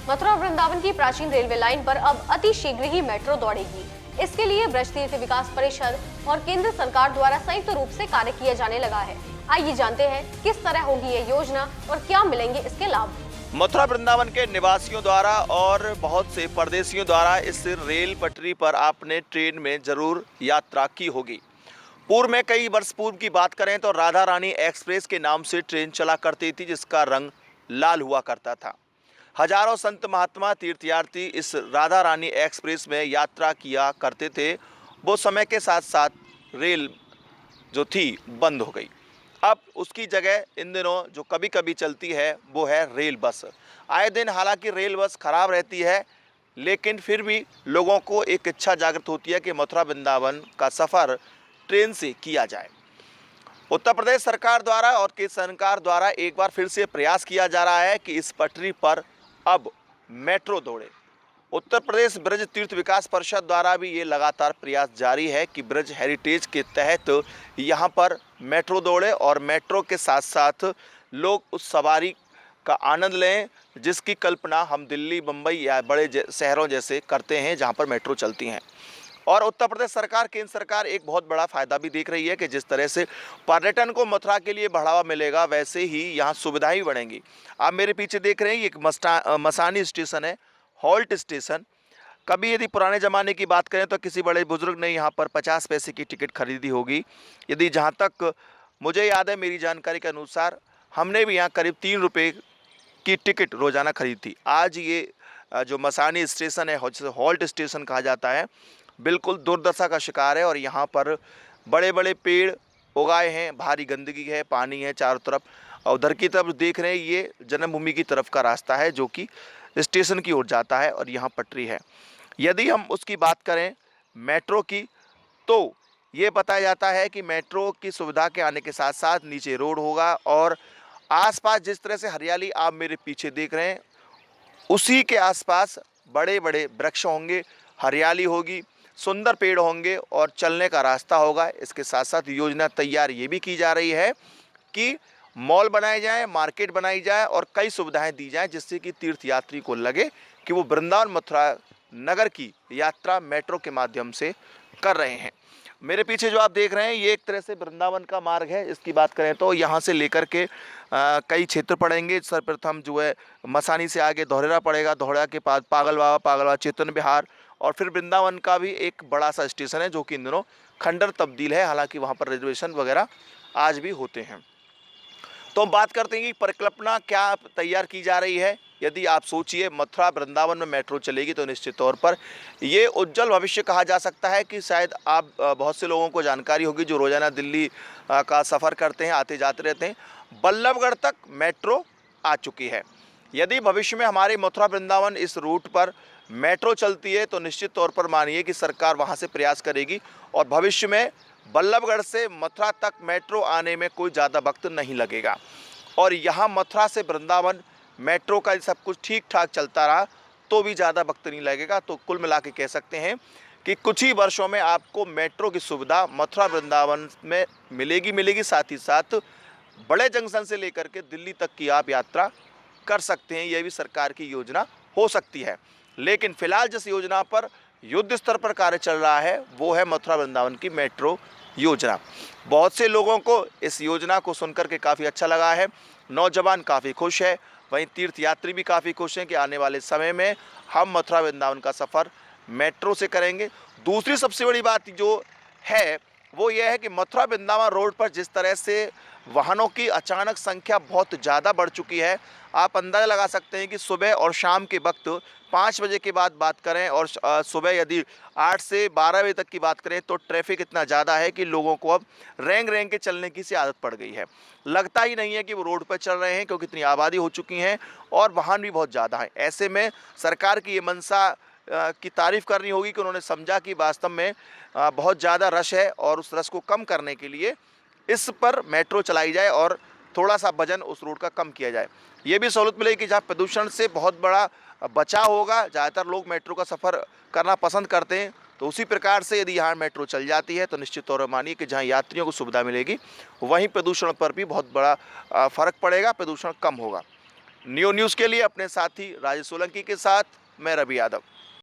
मथुरा वृंदावन की प्राचीन railway line पर अब अति शीघ्र ही मेट्रो दौड़ेगी। इसके लिए ब्रज तीर्थ विकास परिषद और केंद्र सरकार द्वारा संयुक्त रूप से कार्य किया जाने लगा है। आइए जानते हैं किस तरह होगी ये योजना और क्या मिलेंगे इसके लाभ। मथुरा वृंदावन के निवासियों द्वारा और बहुत से परदेशियों द्वारा इस रेल पटरी पर आपने ट्रेन में जरूर यात्रा की होगी। पूर्व में कई वर्ष पूर्व की बात करें तो राधा रानी एक्सप्रेस के नाम से ट्रेन चला करती थी, जिसका रंग लाल हुआ करता था। हजारों संत महात्मा तीर्थयात्री इस राधा रानी एक्सप्रेस में यात्रा किया करते थे। वो समय के साथ साथ रेल जो थी बंद हो गई। अब उसकी जगह इन दिनों जो कभी कभी चलती है वो है रेल बस। आए दिन हालांकि रेल बस खराब रहती है, लेकिन फिर भी लोगों को एक इच्छा जागृत होती है कि मथुरा वृंदावन का सफ़र ट्रेन से किया जाए। उत्तर प्रदेश सरकार द्वारा और केंद्र सरकार द्वारा एक बार फिर से प्रयास किया जा रहा है कि इस पटरी पर अब मेट्रो दौड़े। उत्तर प्रदेश ब्रज तीर्थ विकास परिषद द्वारा भी ये लगातार प्रयास जारी है कि ब्रज हेरिटेज के तहत यहाँ पर मेट्रो दौड़े और मेट्रो के साथ साथ लोग उस सवारी का आनंद लें जिसकी कल्पना हम दिल्ली, मुंबई या बड़े शहरों जैसे करते हैं जहाँ पर मेट्रो चलती हैं। और उत्तर प्रदेश सरकार, केंद्र सरकार एक बहुत बड़ा फ़ायदा भी देख रही है कि जिस तरह से पर्यटन को मथुरा के लिए बढ़ावा मिलेगा, वैसे ही यहाँ सुविधाएं भी बढ़ेंगी। आप मेरे पीछे देख रहे हैं ये एक मसानी स्टेशन है, हॉल्ट स्टेशन। कभी यदि पुराने ज़माने की बात करें तो किसी बड़े बुजुर्ग ने यहाँ पर 50 पैसे की टिकट खरीदी होगी। यदि जहाँ तक मुझे याद है, मेरी जानकारी के अनुसार हमने भी यहाँ करीब 3 रुपये की टिकट रोज़ाना खरीदी थी। आज ये जो मसानी स्टेशन है, जिसे हॉल्ट स्टेशन कहा जाता है, बिल्कुल दुर्दशा का शिकार है। और यहाँ पर बड़े बड़े पेड़ उगाए हैं, भारी गंदगी है, पानी है चारों तरफ। और उधर की तरफ देख रहे हैं, ये जन्मभूमि की तरफ का रास्ता है जो कि स्टेशन की ओर जाता है और यहाँ पटरी है। यदि हम उसकी बात करें मेट्रो की, तो ये बताया जाता है कि मेट्रो की सुविधा के आने के साथ साथ नीचे रोड होगा और आसपास जिस तरह से हरियाली आप मेरे पीछे देख रहे हैं, उसी के आसपास बड़े बड़े वृक्ष होंगे, हरियाली होगी, सुंदर पेड़ होंगे और चलने का रास्ता होगा। इसके साथ साथ योजना तैयार ये भी की जा रही है कि मॉल बनाए जाएं, मार्केट बनाई जाए और कई सुविधाएं दी जाएं, जिससे कि तीर्थयात्री को लगे कि वो वृंदावन मथुरा नगर की यात्रा मेट्रो के माध्यम से कर रहे हैं। मेरे पीछे जो आप देख रहे हैं, ये एक तरह से वृंदावन का मार्ग है। इसकी बात करें तो यहाँ से लेकर के कई क्षेत्र पड़ेंगे। सर्वप्रथम जो है मसानी से आगे धौरेरा पड़ेगा, धौरेरा के पास पागल बाबा चेतन विहार, और फिर वृंदावन का भी एक बड़ा सा स्टेशन है जो कि इन दिनों खंडर तब्दील है। हालांकि वहाँ पर रिजर्वेशन वगैरह आज भी होते हैं। तो हम बात करते हैं कि परिकल्पना क्या तैयार की जा रही है। यदि आप सोचिए मथुरा वृंदावन में मेट्रो चलेगी तो निश्चित तौर पर ये उज्जवल भविष्य कहा जा सकता है। कि शायद आप बहुत से लोगों को जानकारी होगी जो रोज़ाना दिल्ली का सफ़र करते हैं, आते जाते रहते हैं। बल्लभगढ़ तक मेट्रो आ चुकी है। यदि भविष्य में हमारी मथुरा वृंदावन इस रूट पर मेट्रो चलती है तो निश्चित तौर पर मानिए कि सरकार वहाँ से प्रयास करेगी और भविष्य में बल्लभगढ़ से मथुरा तक मेट्रो आने में कोई ज़्यादा वक्त नहीं लगेगा। और यहाँ मथुरा से वृंदावन मेट्रो का सब कुछ ठीक ठाक चलता रहा तो भी ज़्यादा वक्त नहीं लगेगा। तो कुल मिला के कह सकते हैं कि कुछ ही वर्षों में आपको मेट्रो की सुविधा मथुरा वृंदावन में मिलेगी। साथ ही साथ बड़े जंक्शन से लेकर के दिल्ली तक की आप यात्रा कर सकते हैं। यह भी सरकार की योजना हो सकती है। लेकिन फिलहाल जिस योजना पर युद्ध स्तर पर कार्य चल रहा है वो है मथुरा वृंदावन की मेट्रो योजना। बहुत से लोगों को इस योजना को सुनकर के काफ़ी अच्छा लगा है। नौजवान काफ़ी खुश है, वहीं तीर्थयात्री भी काफ़ी खुश हैं कि आने वाले समय में हम मथुरा वृंदावन का सफ़र मेट्रो से करेंगे। दूसरी सबसे बड़ी बात जो है वो ये है कि मथुरा वृंदावन रोड पर जिस तरह से वाहनों की अचानक संख्या बहुत ज़्यादा बढ़ चुकी है, आप अंदाज़ा लगा सकते हैं कि सुबह और शाम के वक्त 5 बजे के बाद बात करें और सुबह यदि 8 से 12 बजे तक की बात करें तो ट्रैफिक इतना ज़्यादा है कि लोगों को अब रेंग के चलने की सी आदत पड़ गई है। लगता ही नहीं है कि वो रोड पर चल रहे हैं, क्योंकि इतनी आबादी हो चुकी है और वाहन भी बहुत ज़्यादा है। ऐसे में सरकार की ये मंशा की तारीफ़ करनी होगी कि उन्होंने समझा कि वास्तव में बहुत ज़्यादा रश है और उस रश को कम करने के लिए इस पर मेट्रो चलाई जाए और थोड़ा सा वजन उस रूट का कम किया जाए। ये भी सहूलत मिलेगी कि जहाँ प्रदूषण से बहुत बड़ा बचाव होगा, ज़्यादातर लोग मेट्रो का सफ़र करना पसंद करते हैं, तो उसी प्रकार से यदि यहाँ मेट्रो चल जाती है तो निश्चित तौर पर मानिए कि जहाँ यात्रियों को सुविधा मिलेगी वहीं प्रदूषण पर भी बहुत बड़ा फ़र्क पड़ेगा, प्रदूषण कम होगा। नियो न्यूज़ के लिए अपने साथी राजेश सोलंकी के साथ मैं रवि यादव।